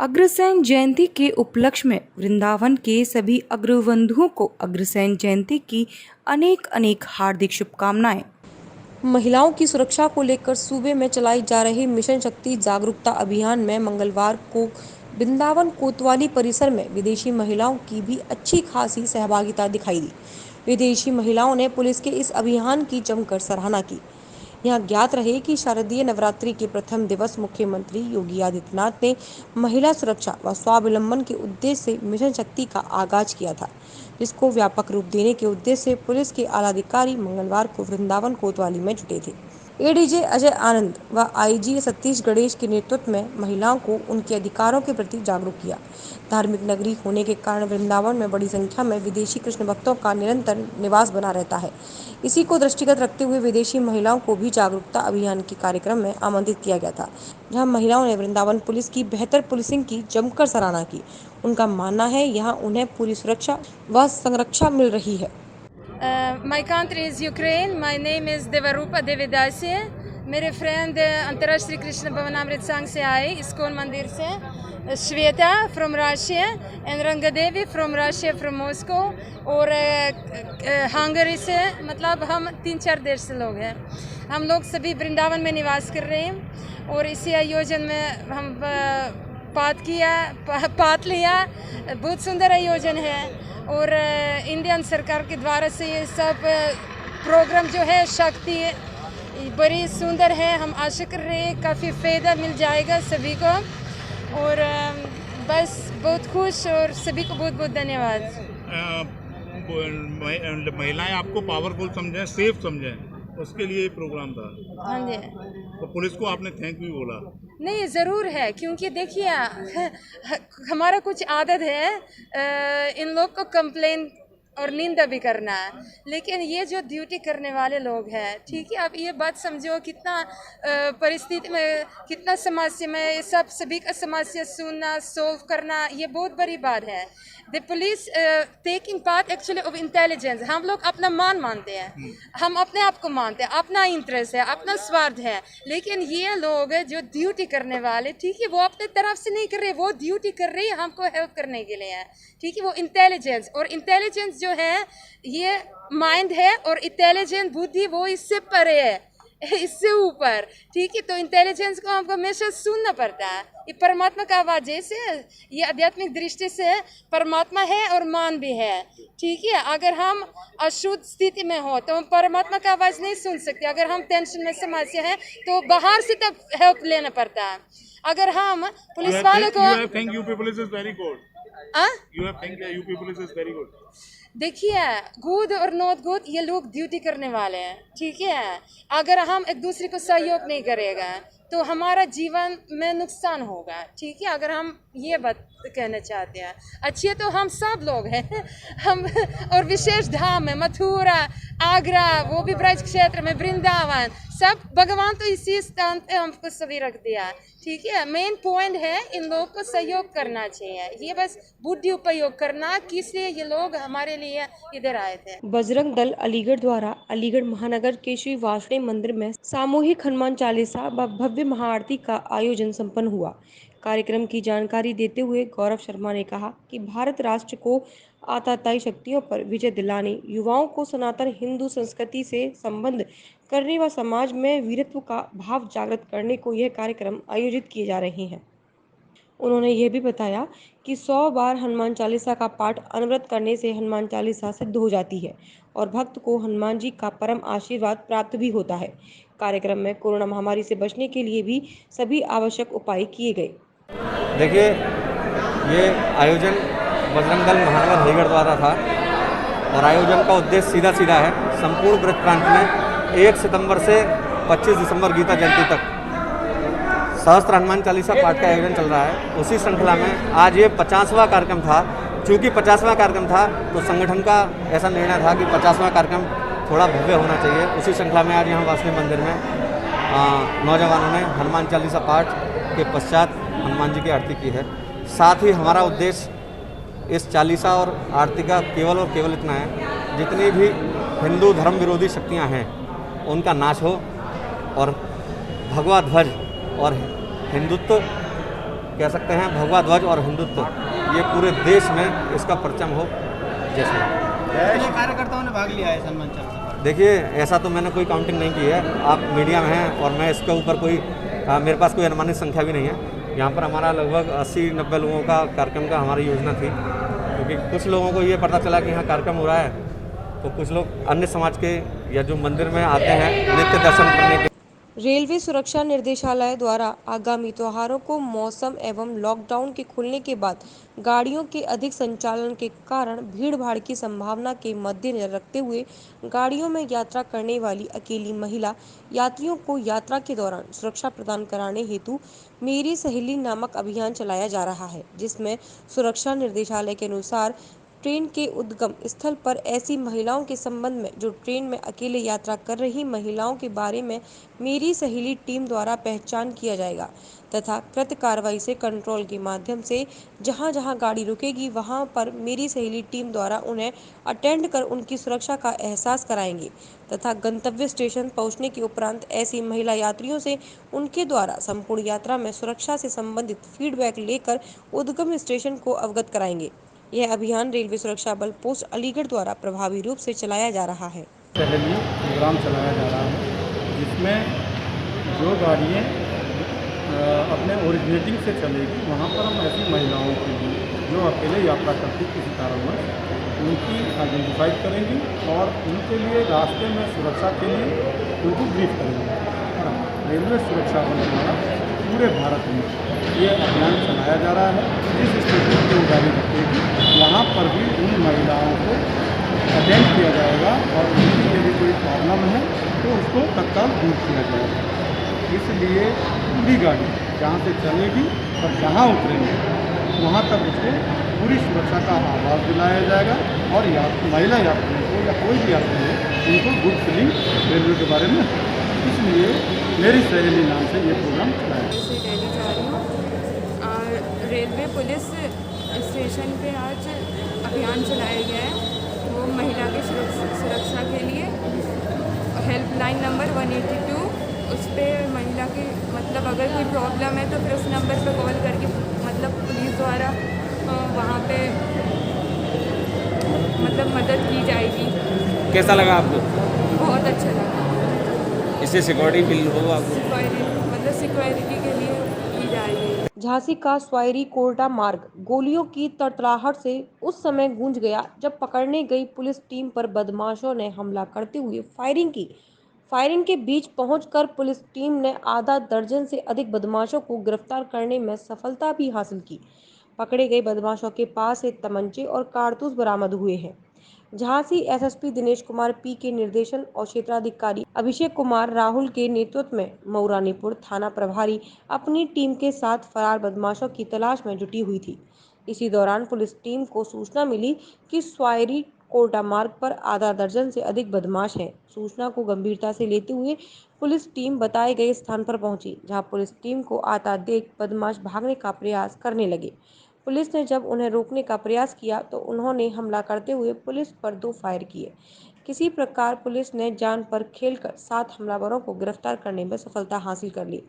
अग्रसेन जयंती के उपलक्ष्य में वृंदावन के सभी अग्रबंधुओं को अग्रसेन जयंती की अनेक अनेक हार्दिक शुभकामनाएं। महिलाओं की सुरक्षा को लेकर सूबे में चलाई जा रही मिशन शक्ति जागरूकता अभियान में मंगलवार को वृंदावन कोतवाली परिसर में विदेशी महिलाओं की भी अच्छी खासी सहभागिता दिखाई दी। विदेशी महिलाओं ने पुलिस के इस अभियान की जमकर सराहना की। यहाँ ज्ञात रहे कि शारदीय नवरात्रि के प्रथम दिवस मुख्यमंत्री योगी आदित्यनाथ ने महिला सुरक्षा व स्वावलंबन के उद्देश्य से मिशन शक्ति का आगाज किया था, जिसको व्यापक रूप देने के उद्देश्य से पुलिस के आलाधिकारी मंगलवार को वृंदावन कोतवाली में जुटे थे। एडीजे अजय आनंद व आईजी सतीश गणेश के नेतृत्व में महिलाओं को उनके अधिकारों के प्रति जागरूक किया। धार्मिक नगरी होने के कारण वृंदावन में बड़ी संख्या में विदेशी कृष्ण भक्तों का निरंतर निवास बना रहता है। इसी को दृष्टिगत रखते हुए विदेशी महिलाओं को भी जागरूकता अभियान के कार्यक्रम में आमंत्रित किया गया था, जहां महिलाओं ने वृंदावन पुलिस की बेहतर पुलिसिंग की जमकर सराहना की। उनका मानना है यहाँ उन्हें पूरी सुरक्षा व संरक्षा मिल रही है। My country is Ukraine. My name is Devarupa Devidasi. मेरे फ्रेंड अंतर्राष्ट्रीय कृष्ण भवनामृत संघ से आए, इस्कॉन मंदिर से। Shweta from Russia and Rangdevi from Russia from Moscow और हंगरी से, मतलब हम 3-4 देश से लोग हैं। हम लोग सभी वृंदावन में निवास कर रहे हैं और इसी आयोजन में हम पार्ट लिया। बहुत सुंदर आयोजन है और इंडियन सरकार के द्वारा से ये सब प्रोग्राम जो है शक्ति बड़ी सुंदर है। हम आशा कर रहे हैं काफ़ी फ़ायदा मिल जाएगा सभी को और बस बहुत खुश और सभी को बहुत बहुत धन्यवाद। महिलाएं आपको पावरफुल समझें, सेफ समझें, उसके लिए प्रोग्राम था। हाँ जी। तो पुलिस को आपने थैंक यू बोला? नहीं, ज़रूर है, क्योंकि देखिए हमारा कुछ आदत है इन लोग को कंप्लेन और निंदा भी करना है, लेकिन ये जो ड्यूटी करने वाले लोग हैं, ठीक है, आप ये बात समझो कितना परिस्थिति में, कितना समस्या में, सब सभी का समस्या सुनना, सोल्व करना, ये बहुत बड़ी बात है। The police taking part actually of intelligence. हम लोग अपना मान मानते हैं, हम अपने आप को मानते हैं, अपना इंटरेस्ट है, अपना स्वार्थ है, लेकिन ये लोग जो ड्यूटी करने वाले, ठीक है, वो अपने तरफ से नहीं कर रहे, वो ड्यूटी कर रही है हमको हेल्प करने के लिए है, ठीक है। वो इंटेलिजेंस, और इंटेलिजेंस जो है ये माइंड है और इंटेलिजेंस बुद्धि वो इससे परे है, इससे ऊपर, ठीक है। तो इंटेलिजेंस को हमको हमेशा सुनना पड़ता है। ये परमात्मा का आवाज़, जैसे ये आध्यात्मिक दृष्टि से परमात्मा है और मान भी है, ठीक है। अगर हम अशुद्ध स्थिति में हो तो हम परमात्मा का आवाज़ नहीं सुन सकते। अगर हम टेंशन में समस्या है तो बाहर से तब हेल्प लेना पड़ता है। अगर हम पुलिस वालों को देखिए, गुड और नॉट गुड, ये लोग ड्यूटी करने वाले हैं, ठीक है। अगर हम एक दूसरे को सहयोग नहीं करेगा तो हमारा जीवन में नुकसान होगा, ठीक है। अगर हम ये बात कहना चाहते हैं, अच्छे तो हम सब लोग हैं हम, और विशेष धाम में मथुरा, आगरा, वो भी ब्रज क्षेत्र में वृंदावन, सब भगवान तो इसी स्थान पे हमको सभी रख दिया, ठीक है। मेन पॉइंट है इन लोगों को सहयोग करना चाहिए, ये बस बुद्धि उपयोग करना, किसलिए ये लोग हमारे लिए इधर आए थे। बजरंग दल अलीगढ़ द्वारा अलीगढ़ महानगर के श्री वासुदेव मंदिर में सामूहिक हनुमान चालीसा व भव्य महाआरती का आयोजन संपन्न हुआ। कार्यक्रम की जानकारी देते हुए गौरव शर्मा ने कहा कि भारत राष्ट्र को आतताई शक्तियों पर विजय दिलाने, युवाओं को सनातन हिंदू संस्कृति से संबंध करने व समाज में वीरत्व का भाव जागृत करने को यह कार्यक्रम आयोजित किए जा रहे हैं। उन्होंने यह भी बताया कि 100 बार हनुमान चालीसा का पाठ अनवरत करने से हनुमान चालीसा सिद्ध हो जाती है और भक्त को हनुमान जी का परम आशीर्वाद प्राप्त भी होता है। कार्यक्रम में कोरोना महामारी से बचने के लिए भी सभी आवश्यक उपाय किए गए। देखिए, ये आयोजन बजरंग दल महानगर अलीगढ़ द्वारा था और आयोजन का उद्देश्य सीधा है। संपूर्ण ब्रज प्रांत में 1 सितंबर से 25 दिसंबर गीता जयंती तक सहस्त्र हनुमान चालीसा पाठ का आयोजन चल रहा है। उसी श्रृंखला में आज ये 50वां कार्यक्रम था। चूँकि 50वां कार्यक्रम था तो संगठन का ऐसा निर्णय था कि 50वां कार्यक्रम थोड़ा भव्य होना चाहिए। उसी श्रृंखला में आज यहाँ वासुदेव मंदिर में नौजवानों ने हनुमान चालीसा पाठ के पश्चात हनुमान जी की आरती की है। साथ ही हमारा उद्देश्य इस चालीसा और आरती का केवल और केवल इतना है, जितनी भी हिंदू धर्म विरोधी शक्तियाँ हैं उनका नाश हो और भगवा ध्वज और हिंदुत्व कह सकते हैं भगवा ध्वज और हिंदुत्व ये पूरे देश में इसका परचम हो। जय श्री राम। कार्यकर्ताओं ने भाग लिया है सम्मान चर्चा। देखिए, ऐसा तो मैंने कोई काउंटिंग नहीं की है, आप मीडिया में हैं और मैं इसके ऊपर कोई मेरे पास कोई अनुमानित संख्या भी नहीं है। यहाँ पर हमारा लगभग 80-90 लोगों का कार्यक्रम का हमारी योजना थी, क्योंकि कुछ लोगों को ये पता चला कि यहाँ कार्यक्रम हो रहा है, तो कुछ लोग अन्य समाज के या जो मंदिर में आते हैं नित्य दर्शन करने के। रेलवे सुरक्षा निर्देशालय द्वारा आगामी त्योहारों को मौसम एवं लॉकडाउन के खुलने के बाद गाड़ियों के अधिक संचालन के कारण भीड़ भाड़ की संभावना के मद्देनजर रखते हुए गाड़ियों में यात्रा करने वाली अकेली महिला यात्रियों को यात्रा के दौरान सुरक्षा प्रदान कराने हेतु मेरी सहेली नामक अभियान चलाया जा रहा है, जिसमें सुरक्षा निर्देशालय के अनुसार ट्रेन के उद्गम स्थल पर ऐसी महिलाओं के संबंध में जो ट्रेन में अकेले यात्रा कर रही महिलाओं के बारे में मेरी सहेली टीम द्वारा पहचान किया जाएगा तथा कृत कार्रवाई से कंट्रोल के माध्यम से जहां जहां गाड़ी रुकेगी वहां पर मेरी सहेली टीम द्वारा उन्हें अटेंड कर उनकी सुरक्षा का एहसास कराएंगे तथा गंतव्य स्टेशन पहुंचने के उपरांत ऐसी महिला यात्रियों से उनके द्वारा संपूर्ण यात्रा में सुरक्षा से संबंधित फीडबैक लेकर उद्गम स्टेशन को अवगत कराएंगे। यह अभियान रेलवे सुरक्षा बल पोस्ट अलीगढ़ द्वारा प्रभावी रूप से चलाया जा रहा है। पहले प्रोग्राम चलाया जा रहा है, जिसमें जो गाड़ियाँ अपने ओरिजिनेटिंग से चलेगी वहाँ पर हम ऐसी महिलाओं के लिए जो अकेले यात्रा करती किसी कारणवश उनकी आइडेंटिफाई करेंगी और उनके लिए रास्ते में सुरक्षा के लिए उनको ब्रीफ करेंगे। रेलवे सुरक्षा बल द्वारा पूरे भारत में ये अभियान चलाया जा रहा है। जिस स्टेशन की गाड़ी रुकेगी वहाँ पर भी उन महिलाओं को अटेंड किया जाएगा और उनकी यदि कोई प्रॉब्लम है तो उसको तत्काल दूर किया जाएगा। इसलिए पूरी गाड़ी जहाँ से चलेगी और जहाँ उतरेंगे वहाँ तक उसको पूरी सुरक्षा का आभास दिलाया जाएगा और महिला यात्रियों को या कोई भी यात्री हो उनको गुड फीलिंग रेलवे के बारे में। इसलिए मेरी सहेली नाम से ये प्रोग्राम चलाया से दिल्ली जा रही हूँ और रेलवे पुलिस स्टेशन पे आज अभियान चलाया गया है। वो महिला के सुरक्षा के लिए हेल्पलाइन नंबर 182 उस पर महिला के मतलब अगर कोई प्रॉब्लम है तो फिर उस नंबर पे कॉल करके मतलब पुलिस द्वारा वहाँ पे मतलब मदद की जाएगी। कैसा लगा आपको? बहुत अच्छा लगा। इससे सिक्योरिटी फील होगा आपको? मतलब सिक्योरिटी के लिए की जाएगी। झांसी का स्वायरी कोर्टा मार्ग गोलियों की तड़तड़ाहट से उस समय गूंज गया जब पकड़ने गई पुलिस टीम पर बदमाशों ने हमला करते हुए फायरिंग की। फायरिंग के बीच पहुंचकर पुलिस टीम ने आधा दर्जन से अधिक बदमाशों को गिरफ्तार करने में सफलता भी हासिल की। पकड़े गए बदमाशों के पास से तमंचे और कारतूस बरामद हुए हैं। झांसी एसएसपी दिनेश कुमार पी के निर्देशन और क्षेत्राधिकारी अभिषेक कुमार राहुल के नेतृत्व में मऊरानीपुर थाना प्रभारी अपनी टीम के साथ फरार बदमाशों की तलाश में जुटी हुई थी। इसी दौरान पुलिस टीम को सूचना मिली कि स्वायरी कोर्टा मार्ग पर आधा दर्जन से अधिक बदमाश हैं। सूचना को गंभीरता से लेते हुए पुलिस टीम बताए गए स्थान पर पहुंची, जहां पुलिस टीम को आता देख बदमाश भागने का प्रयास करने लगे। पुलिस ने जब उन्हें रोकने का प्रयास किया तो उन्होंने हमला करते हुए पुलिस पर 2 फायर किए। किसी प्रकार पुलिस ने जान पर खेलकर 7 हमलावरों को गिरफ्तार करने में सफलता हासिल कर ली।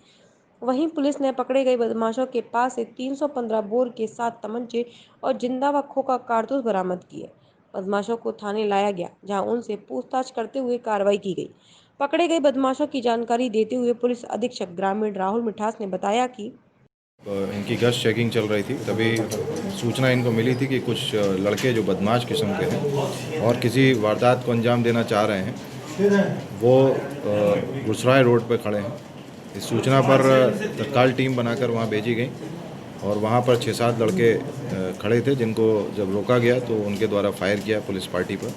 वहीं पुलिस ने पकड़े गए बदमाशों के पास से 315 बोर के 7 तमंचे और जिंदा व खोखा कारतूस बरामद किए। बदमाशों को थाने लाया गया, जहां उनसे पूछताछ करते हुए कार्रवाई की गई। पकड़े गए बदमाशों की जानकारी देते हुए पुलिस अधीक्षक ग्रामीण राहुल मिठास ने बताया कि इनकी गश्त चेकिंग चल रही थी, तभी सूचना इनको मिली थी कि कुछ लड़के जो बदमाश किस्म के हैं और किसी वारदात को अंजाम देना चाह रहे हैं, वो गुसराय रोड पर खड़े हैं। इस सूचना पर तत्काल टीम बनाकर वहाँ भेजी गई और वहाँ पर 6-7 लड़के खड़े थे, जिनको जब रोका गया तो उनके द्वारा फायर किया पुलिस पार्टी पर।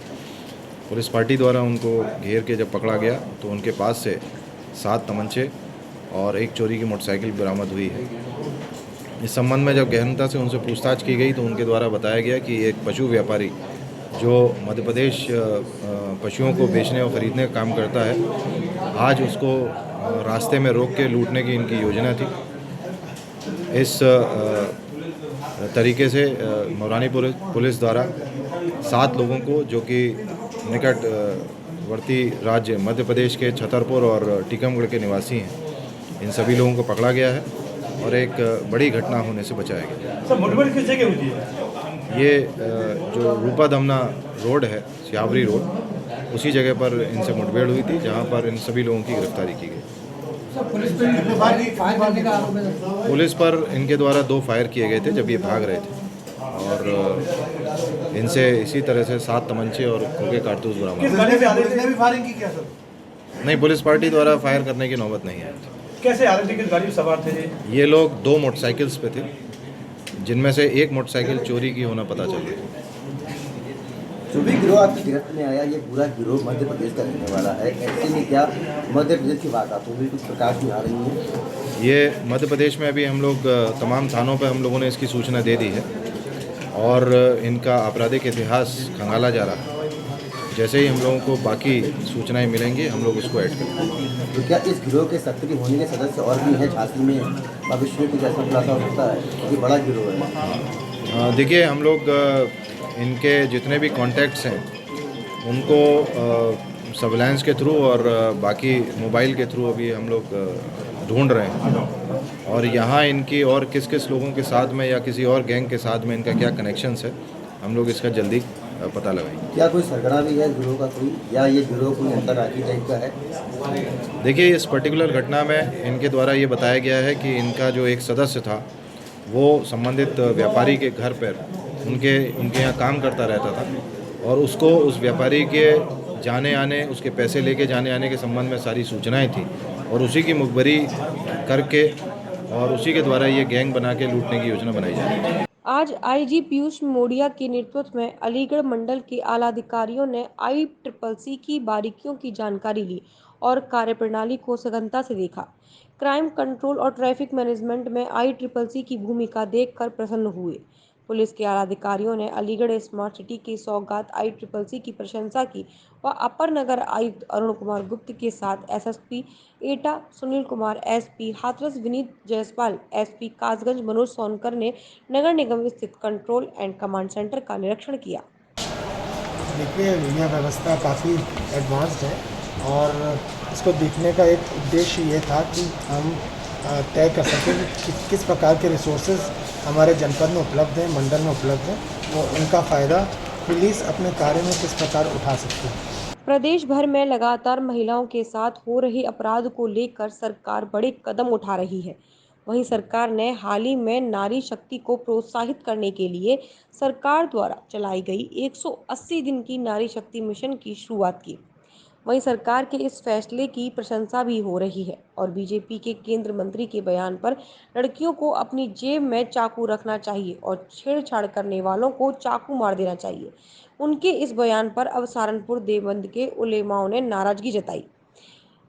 पुलिस पार्टी द्वारा उनको घेर के जब पकड़ा गया तो उनके पास से 7 तमंचे और एक चोरी की मोटरसाइकिल बरामद हुई है। इस संबंध में जब गहनता से उनसे पूछताछ की गई तो उनके द्वारा बताया गया कि एक पशु व्यापारी जो मध्य प्रदेश पशुओं को बेचने और ख़रीदने का काम करता है, आज उसको रास्ते में रोक के लूटने की इनकी योजना थी। इस तरीके से मऊरानीपुर पुलिस द्वारा 7 लोगों को, जो कि निकटवर्ती राज्य मध्य प्रदेश के छतरपुर और टीकमगढ़ के निवासी हैं, इन सभी लोगों को पकड़ा गया है और एक बड़ी घटना होने से बचाया गया। सर मुठभेड़ किस जगह हुई है? ये जो रूपा दमना रोड है, सियावरी रोड, उसी जगह पर इनसे मुठभेड़ हुई थी, जहां पर इन सभी लोगों की गिरफ्तारी की गई। पुलिस पर इनके द्वारा 2 फायर किए गए थे जब ये भाग रहे थे, और इनसे इसी तरह से 7 तमंचे और खोखे कारतूस बरामद हुए। नहीं, पुलिस पार्टी द्वारा फायर करने की नौबत नहीं है। कैसे आ रहे थे, किस गाड़ी में सवार थे? ये लोग 2 मोटरसाइकिल्स पे थे, जिनमें से एक मोटरसाइकिल चोरी की होना पता चल गया। जो भी गिरोह आपकी गिरफ्त में आया, ये पूरा गिरोह मध्य प्रदेश का रहने वाला है। ऐसे में क्या मध्य प्रदेश की वारदातों में कुछ प्रकाश में आ रही है? ये मध्य प्रदेश में अभी हम लोग तमाम थानों पर हम लोगों ने इसकी सूचना दे दी है, और इनका आपराधिक इतिहास खंगाला जा रहा है। जैसे ही हम लोगों को बाकी सूचनाएं मिलेंगी, हम लोग उसको ऐड करेंगे। तो क्या इस गिरोह के सक्रिय होने के सदस्य और भी हैं झांसी में? भविष्य में कुछ ऐसा खुलासा हो सकता है? ये बड़ा गिरोह है। देखिए, हम लोग इनके जितने भी कॉन्टैक्ट्स हैं उनको सर्विलांस के थ्रू और बाकी मोबाइल के थ्रू अभी हम लोग ढूंढ रहे हैं, और यहाँ इनकी और किस किस लोगों के साथ में या किसी और गैंग के साथ में इनका क्या कनेक्शंस है, हम लोग इसका जल्दी पता लगाएंगे। क्या कोई सरगना भी है गिरोह का कोई, या ये गिरोह कोई अंतर्राज्यीय टाइप का है? देखिए, इस पर्टिकुलर घटना में इनके द्वारा ये बताया गया है कि इनका जो एक सदस्य था वो संबंधित व्यापारी के घर पर उनके यहाँ काम करता रहता था, और उसको उस व्यापारी के जाने आने, उसके पैसे लेके जाने आने के संबंध में सारी सूचनाएं थी, और उसी की मुखबरी करके और उसी के द्वारा ये गैंग बना के लूटने की योजना बनाई जा रही है। आज आईजी पीयूष मोडिया के नेतृत्व में अलीगढ़ मंडल के आला अधिकारियों ने ICCC की बारीकियों की जानकारी ली और कार्यप्रणाली को सघनता से देखा। क्राइम कंट्रोल और ट्रैफिक मैनेजमेंट में ICCC की भूमिका देखकर प्रसन्न हुए। पुलिस के आला अधिकारियों ने अलीगढ़ स्मार्ट सिटी की सौगात ICCC की प्रशंसा की व अपर नगर आयुक्त अरुण कुमार गुप्त के साथ SSP एटा सुनील कुमार, SP हाथरस विनीत जायसवाल, SP कासगंज मनोज सोनकर ने नगर निगम स्थित कंट्रोल एंड कमांड सेंटर का निरीक्षण किया। देखिए, यह व्यवस्था काफ़ी एडवांस्ड है, और इसको देखने का एक उद्देश्य ये था कि हम तय कर सकें कि किस प्रकार के रिसोर्सेज हमारे जनपद में उपलब्ध हैं, मंडल में उपलब्ध हैं, वो उनका फ़ायदा पुलिस अपने कार्य में किस प्रकार उठा सकती है। प्रदेश भर में लगातार महिलाओं के साथ हो रहे अपराध को लेकर सरकार बड़े कदम उठा रही है। वहीं सरकार ने हाल ही में नारी शक्ति को प्रोत्साहित करने के लिए सरकार द्वारा चलाई गई 180 दिन की नारी शक्ति मिशन की शुरुआत की। वहीं सरकार के इस फैसले की प्रशंसा भी हो रही है, और बीजेपी के केंद्र मंत्री के बयान पर लड़कियों को अपनी जेब में चाकू रखना चाहिए और छेड़छाड़ करने वालों को चाकू मार देना चाहिए। उनके इस बयान पर अब सहारनपुर देवबंद के उलेमाओं ने नाराजगी जताई।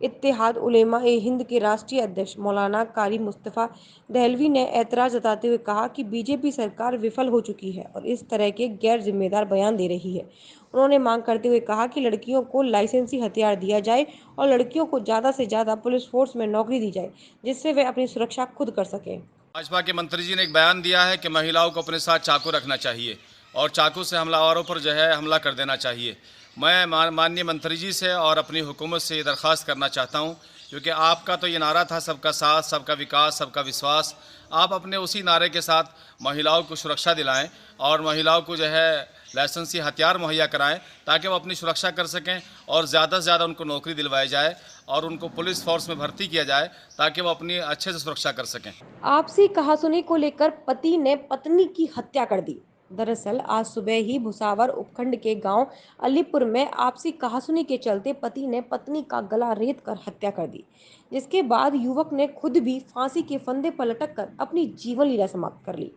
इत्तेहाद उलेमा ए हिंद के राष्ट्रीय अध्यक्ष मौलाना कारी मुस्तफ़ा दहलवी ने ऐतराज़ जताते हुए कहा कि बीजेपी सरकार विफल हो चुकी है और इस तरह के गैर जिम्मेदार बयान दे रही है। उन्होंने मांग करते हुए कहा कि लड़कियों को लाइसेंसी हथियार दिया जाए और लड़कियों को ज़्यादा से ज़्यादा पुलिस फोर्स में नौकरी दी जाए, जिससे वे अपनी सुरक्षा खुद कर सकें। भाजपा के मंत्री जी ने एक बयान दिया है कि महिलाओं को अपने साथ चाकू रखना चाहिए और चाकू से हमलावरों पर जो है हमला कर देना चाहिए। मैं माननीय मंत्री जी से और अपनी हुकूमत से ये दरख्वास्त करना चाहता हूँ, क्योंकि आपका तो ये नारा था सबका साथ, सबका विकास, सबका विश्वास। आप अपने उसी नारे के साथ महिलाओं को सुरक्षा दिलाएं और महिलाओं को जो है लाइसेंसी हथियार मुहैया कराएं, ताकि वो अपनी सुरक्षा कर सकें और ज़्यादा से ज़्यादा उनको नौकरी दिलवाई जाए और उनको पुलिस फोर्स में भर्ती किया जाए, ताकि वो अपनी अच्छे से सुरक्षा कर सकें। आपसी कहासुनी को लेकर पति ने पत्नी की हत्या कर दी। दरअसल आज सुबह ही भुसावर उपखंड के गांव अलीपुर में आपसी कहासुनी के चलते पति ने पत्नी का गला रेत कर हत्या कर दी, जिसके बाद युवक ने खुद भी फांसी के फंदे पर लटक कर अपनी जीवन लीला समाप्त कर ली।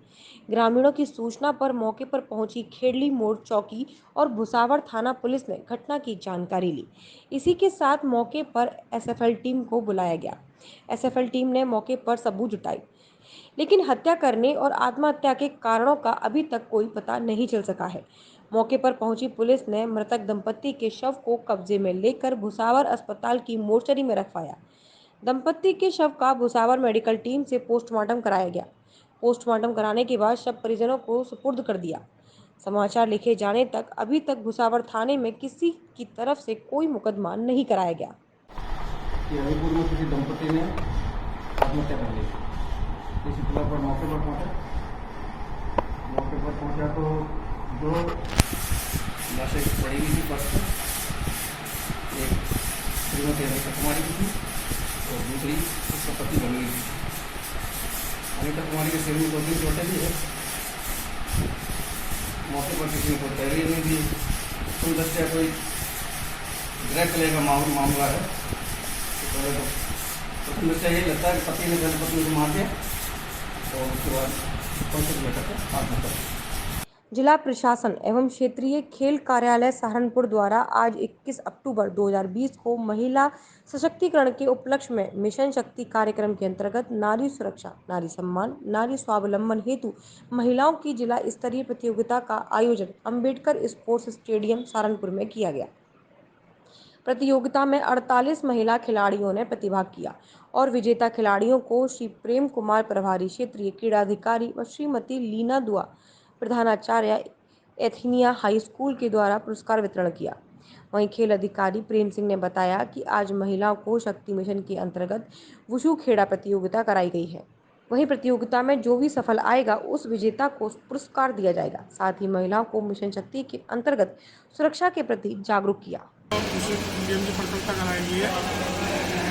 ग्रामीणों की सूचना पर मौके पर पहुंची खेड़ली मोड़ चौकी और भुसावर थाना पुलिस ने घटना की जानकारी ली। इसी के साथ मौके पर SFL टीम को बुलाया गया। SFL टीम ने मौके पर सबूत जुटाई, लेकिन हत्या करने और आत्महत्या के कारणों का अभी तक कोई पता नहीं चल सका है। मौके पर पहुंची पुलिस ने मृतक दंपति के शव को कब्जे में लेकर भुसावर अस्पताल की मोर्चरी में रखवाया। दंपति के शव का भुसावर मेडिकल टीम से पोस्टमार्टम कराया गया। पोस्टमार्टम कराने के बाद शव परिजनों को सुपुर्द कर दिया। समाचार लिखे जाने तक अभी तक भुसावर थाने में किसी की तरफ से कोई मुकदमा नहीं कराया गया। किसी दंपति ने आत्महत्या कर ली। इसी तरह पर मौके पर पहुंचा तो दो लाशें पड़ी हुई थी फर्स्ट पर, एक श्रीमती अनिता कुमारी की थी और दूसरी उसका पति बन गई थी। अनिता कुमारी के शरीर में 2-3 चोटें भी है। मौके पर किसी को तहरीर नहीं दी। कुल दस्तिया कोई गृह कलह का मामला है। तो पहले तो प्रथम दस्तिया यही लगता है कि पति ने पहले पत्नी को मार दिया और उसके बाद कौशल लेकर के आत्महत्या की। जिला प्रशासन एवं क्षेत्रीय खेल कार्यालय सहारनपुर द्वारा आज 21 अक्टूबर 2020 को महिला सशक्तिकरण के उपलक्ष्य में मिशन शक्ति कार्यक्रम के अंतर्गत नारी सुरक्षा, नारी सम्मान, नारी स्वावलंबन हेतु महिलाओं की जिला स्तरीय प्रतियोगिता का आयोजन अंबेडकर स्पोर्ट्स स्टेडियम सहारनपुर में किया गया। प्रतियोगिता में 48 महिला खिलाड़ियों ने प्रतिभाग किया और विजेता खिलाड़ियों को श्री प्रेम कुमार प्रभारी क्षेत्रीय क्रीड़ाधिकारी व श्रीमती लीना दुआ प्रधानाचार्य एथीनिया हाई स्कूल के द्वारा पुरस्कार वितरण किया। वहीं खेल अधिकारी प्रेम सिंह ने बताया कि आज महिलाओं को शक्ति मिशन के अंतर्गत वुशु खेड़ा प्रतियोगिता कराई गई है। वहीं प्रतियोगिता में जो भी सफल आएगा उस विजेता को पुरस्कार दिया जाएगा। साथ ही महिलाओं को मिशन शक्ति के अंतर्गत सुरक्षा के प्रति जागरूक किया। गेम की प्रतियोगिता कराई गई है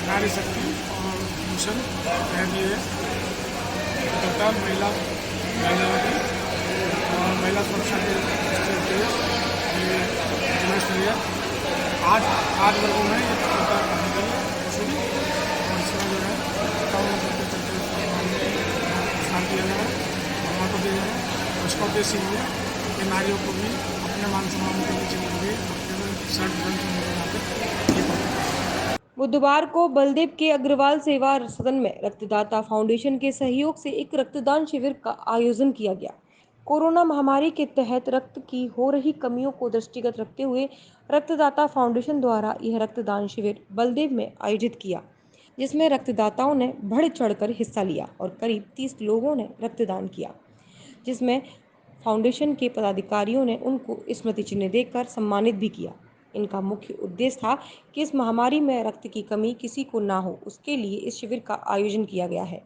नारी शक्ति और मिशन महिला सुरक्षा के जिला स्तरीय आज वर्गों में ये प्रतियोगिता कराई गई है और इसमें जो है पुरस्कार दिया गया है, महिलाओं को दिया गया है। उसका उद्देश्य ये है कि नारियों को भी अपने मान सम्मान के नीचे बुधवार को बलदेव के अग्रवाल सेवा सदन में रक्तदाता फाउंडेशन के सहयोग से एक रक्तदान शिविर का आयोजन किया गया। कोरोना महामारी के तहत रक्त की हो रही कमियों को दृष्टिगत रखते हुए रक्तदाता फाउंडेशन द्वारा यह रक्तदान शिविर बलदेव में आयोजित किया, जिसमें रक्तदाताओं ने बढ़ चढ़कर हिस्सा लिया और करीब 30 लोगों ने रक्तदान किया, जिसमें फाउंडेशन के पदाधिकारियों ने उनको स्मृति चिन्ह देकर सम्मानित भी किया। इनका मुख्य उद्देश्य था कि इस महामारी में रक्त की कमी किसी को ना हो, उसके लिए इस शिविर का आयोजन किया गया है,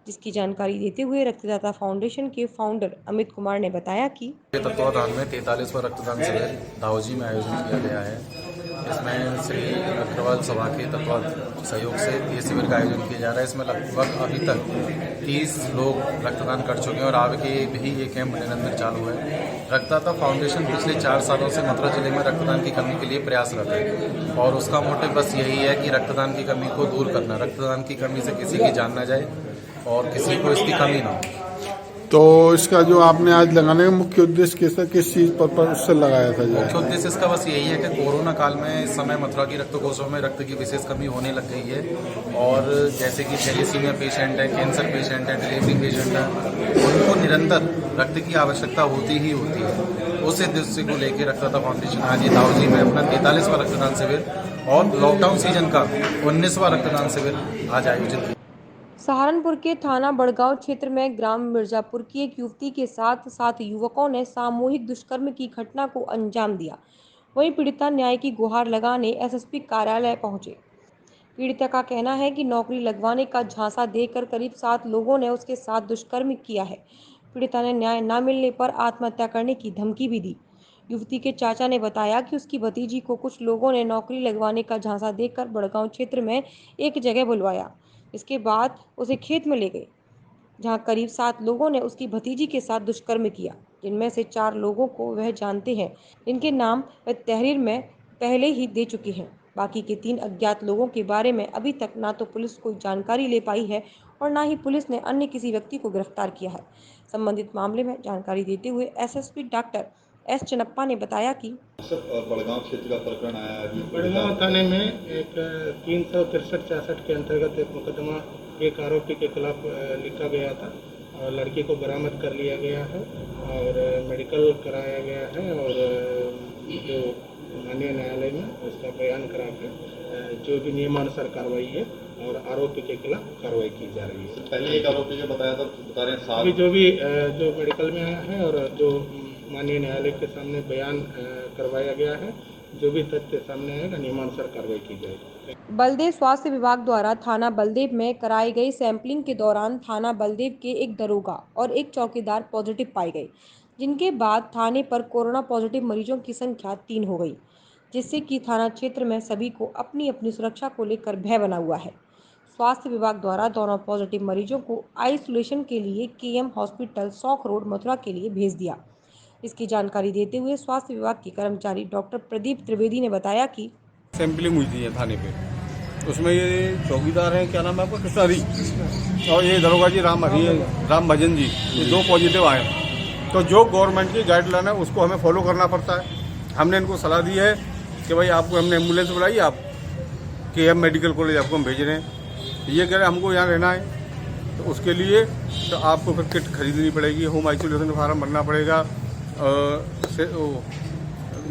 जिसकी जानकारी देते हुए रक्तदाता फाउंडेशन के फाउंडर अमित कुमार ने बताया कि तत्वाधान में 43वां रक्तदान शिविर दाहोजी में आयोजन किया गया है। इसमें श्री अग्रवाल सभा के सहयोग से ये शिविर का आयोजन किया जा रहा है। इसमें लगभग अभी तक 30 लोग रक्तदान कर चुके हैं और आगे भी ये कैंप निरंतर चालू है। रक्तदाता फाउंडेशन पिछले 4 सालों से मथुरा जिले में रक्तदान की कमी के लिए प्रयासरत है और उसका मोटिव बस यही है कि रक्तदान की कमी को दूर करना, रक्तदान की कमी से किसी की जान न जाए और किसी को इसकी कमी ना हो। तो इसका जो आपने आज लगाने का मुख्य उद्देश्य किस चीज़ पर उससे लगाया था? मुख्य उद्देश्य इसका बस यही है कि कोरोना काल में इस समय मथुरा की रक्त कोषों में रक्त की विशेष कमी होने लग गई है और जैसे कि थैलेसीमिया पेशेंट है, कैंसर पेशेंट है, डिलीवरी पेशेंट है, उनको निरंतर रक्त की आवश्यकता होती ही होती है। उस उद्देश्य को लेकर रक्तदाता फाउंडेशन आज ये दाहोजी में अपना 43वां रक्तदान शिविर और लॉकडाउन सीजन का 19वां रक्तदान शिविर आज आयोजित किया। सहारनपुर के थाना बड़गांव क्षेत्र में ग्राम मिर्जापुर की एक युवती के साथ 7 युवकों ने सामूहिक दुष्कर्म की घटना को अंजाम दिया। वहीं पीड़िता न्याय की गुहार लगाने एसएसपी कार्यालय पहुंचे। पीड़िता का कहना है कि नौकरी लगवाने का झांसा देकर करीब 7 लोगों ने उसके साथ दुष्कर्म किया है। पीड़िता ने न्याय न मिलने पर आत्महत्या करने की धमकी भी दी। युवती के चाचा ने बताया कि उसकी भतीजी को कुछ लोगों ने नौकरी लगवाने का झांसा देकर बड़गांव क्षेत्र में एक जगह बुलवाया। इसके बाद उसे खेत में ले गए, जहां करीब 7 लोगों ने उसकी भतीजी के साथ दुष्कर्म किया, जिनमें से 4 लोगों को वह जानते हैं, जिनके नाम वह तहरीर में पहले ही दे चुके हैं। बाकी के 3 अज्ञात लोगों के बारे में अभी तक ना तो पुलिस कोई जानकारी ले पाई है और ना ही पुलिस ने अन्य किसी व्यक्ति को गिरफ्तार किया है। संबंधित मामले में जानकारी देते हुए एसएसपी डॉक्टर एस चनप्पा ने बताया कि बड़गांव क्षेत्र का प्रकरण आया है। बड़गांव थाने में एक 363-64 के अंतर्गत एक मुकदमा एक आरोपी के खिलाफ लिखा गया था और लड़की को बरामद कर लिया गया है और मेडिकल कराया गया है और जो माननीय न्यायालय में उसका बयान करा के जो भी नियमानुसार कार्रवाई है और आरोपी के खिलाफ कार्रवाई की जा रही है। पहले एक आरोपी जो बताया था बता रहे हैं अभी जो मेडिकल में आया है और जो माननीय न्यायालय के सामने बयान करवाया गया है, जो भी तथ्य सामने आएगा नियमानुसार कार्रवाई की जाएगी। बलदेव स्वास्थ्य विभाग द्वारा थाना बलदेव में कराई गई सैंपलिंग के दौरान थाना बलदेव के एक दरोगा और एक चौकीदार पॉजिटिव पाए गए, जिनके बाद थाने पर कोरोना पॉजिटिव मरीजों की संख्या 3 हो गई, जिससे कि थाना क्षेत्र में सभी को अपनी अपनी सुरक्षा को लेकर भय बना हुआ है। स्वास्थ्य विभाग द्वारा दोनों पॉजिटिव मरीजों को आइसोलेशन के लिए केएम हॉस्पिटल सौख रोड मथुरा के लिए भेज दिया। इसकी जानकारी देते हुए स्वास्थ्य विभाग के कर्मचारी डॉक्टर प्रदीप त्रिवेदी ने बताया कि सैंपलिंग हुई थी थाने पे, उसमें ये चौकीदार हैं, क्या नाम है आपका, कृष्णारी, और ये दरोगा जी राम भजन जी, ये 2 पॉजिटिव आए। तो जो गवर्नमेंट की गाइडलाइन है उसको हमें फॉलो करना पड़ता है। हमने इनको सलाह दी है कि भाई आपको हमने एम्बुलेंस बुलाई, आप केएम मेडिकल कॉलेज आपको हम भेज रहे हैं। ये कह रहे हैं हमको यहाँ रहना है, तो उसके लिए तो आपको फिर किट खरीदनी पड़ेगी, होम आइसोलेशन का फार्म भरना पड़ेगा,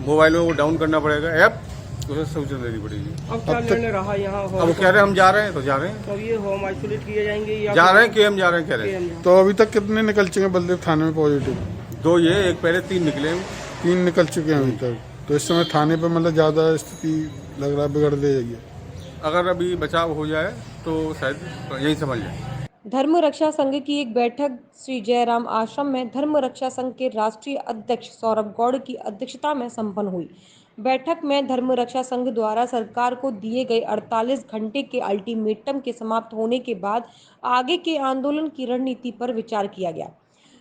मोबाइल में वो डाउन करना पड़ेगा ऐप, उसे सूचना देनी पड़ेगी। अब क्या निर्णय रहा यहाँ? अब वो कह रहे हैं हम जा रहे हैं, तो जा रहे हैं। तो ये होम आइसोलेट किए जाएंगे या जा रहे हैं, केएम जा रहे हैं, कह रहे हैं। तो अभी तक कितने निकल चुके हैं बलदेव थाने में पॉजिटिव? 2 ये, एक पहले 3 निकले हैं। 3 निकल चुके हैं अभी तक। तो इस समय थाने पे मतलब ज़्यादा स्थिति लग रहा है बिगड़ जाएगी। अगर अभी बचाव हो जाए तो शायद यही समझ जाए। धर्म रक्षा संघ की एक बैठक श्री जयराम आश्रम में धर्म रक्षा संघ के राष्ट्रीय अध्यक्ष सौरभ गौड़ की अध्यक्षता में संपन्न हुई। बैठक में धर्म रक्षा संघ द्वारा सरकार को दिए गए 48 घंटे के अल्टीमेटम के समाप्त होने के बाद आगे के आंदोलन की रणनीति पर विचार किया गया।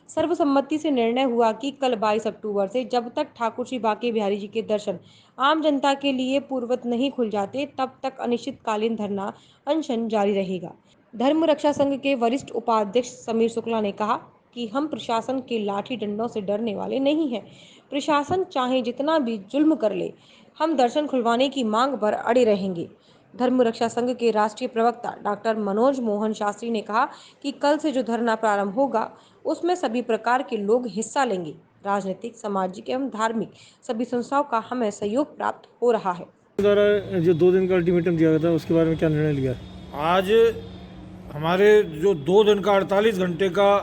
सर्वसम्मति से निर्णय हुआ कि कल 22 अक्टूबर से जब तक ठाकुर श्री बांके बिहारी जी के दर्शन आम जनता के लिए पूर्ववत नहीं खुल जाते, तब तक अनिश्चितकालीन धरना अनशन जारी रहेगा। धर्म रक्षा संघ के वरिष्ठ उपाध्यक्ष समीर शुक्ला ने कहा कि हम प्रशासन के लाठी डंडों से डरने वाले नहीं हैं। प्रशासन चाहे जितना भी जुल्म कर ले, हम दर्शन खुलवाने की मांग पर अड़े रहेंगे। धर्म रक्षा संघ के राष्ट्रीय प्रवक्ता डॉक्टर मनोज मोहन शास्त्री ने कहा कि कल से जो धरना प्रारंभ होगा उसमें सभी प्रकार के लोग हिस्सा लेंगे। राजनीतिक, सामाजिक एवं धार्मिक सभी संस्थाओं का हमें सहयोग प्राप्त हो रहा है। द्वारा जो 2 दिन का अल्टीमेटम दिया गया था उसके बारे में क्या निर्णय लिया? आज हमारे जो 2 दिन का 48 घंटे का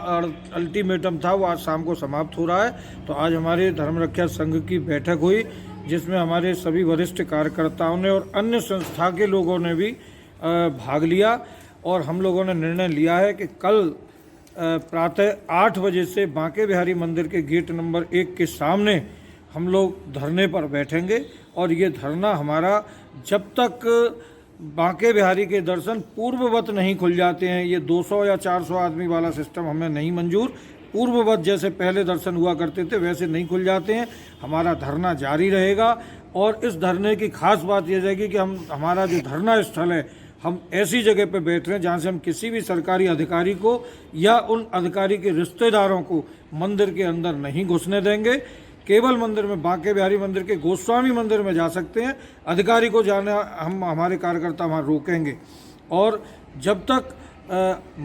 अल्टीमेटम था वो आज शाम को समाप्त हो रहा है। तो आज हमारे धर्म रक्षा संघ की बैठक हुई, जिसमें हमारे सभी वरिष्ठ कार्यकर्ताओं ने और अन्य संस्था के लोगों ने भी भाग लिया और हम लोगों ने निर्णय लिया है कि कल प्रातः 8 बजे से बांके बिहारी मंदिर के गेट नंबर 1 के सामने हम लोग धरने पर बैठेंगे और ये धरना हमारा जब तक बांके बिहारी के दर्शन पूर्ववत नहीं खुल जाते हैं, ये 200 या 400 आदमी वाला सिस्टम हमें नहीं मंजूर, पूर्ववत जैसे पहले दर्शन हुआ करते थे वैसे नहीं खुल जाते हैं, हमारा धरना जारी रहेगा। और इस धरने की खास बात यह रहेगी कि हमारा जो धरना स्थल है, हम ऐसी जगह पे बैठ रहे हैं जहाँ से हम किसी भी सरकारी अधिकारी को या उन अधिकारी के रिश्तेदारों को मंदिर के अंदर नहीं घुसने देंगे। केवल मंदिर में, बांके बिहारी मंदिर के गोस्वामी मंदिर में जा सकते हैं, अधिकारी को जाना हम हमारे कार्यकर्ता वहाँ रोकेंगे। और जब तक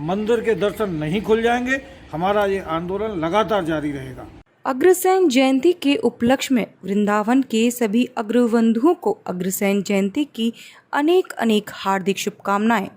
मंदिर के दर्शन नहीं खुल जाएंगे हमारा ये आंदोलन लगातार जारी रहेगा। अग्रसेन जयंती के उपलक्ष्य में वृंदावन के सभी अग्रबंधुओं को अग्रसेन जयंती की अनेक हार्दिक शुभकामनाएं।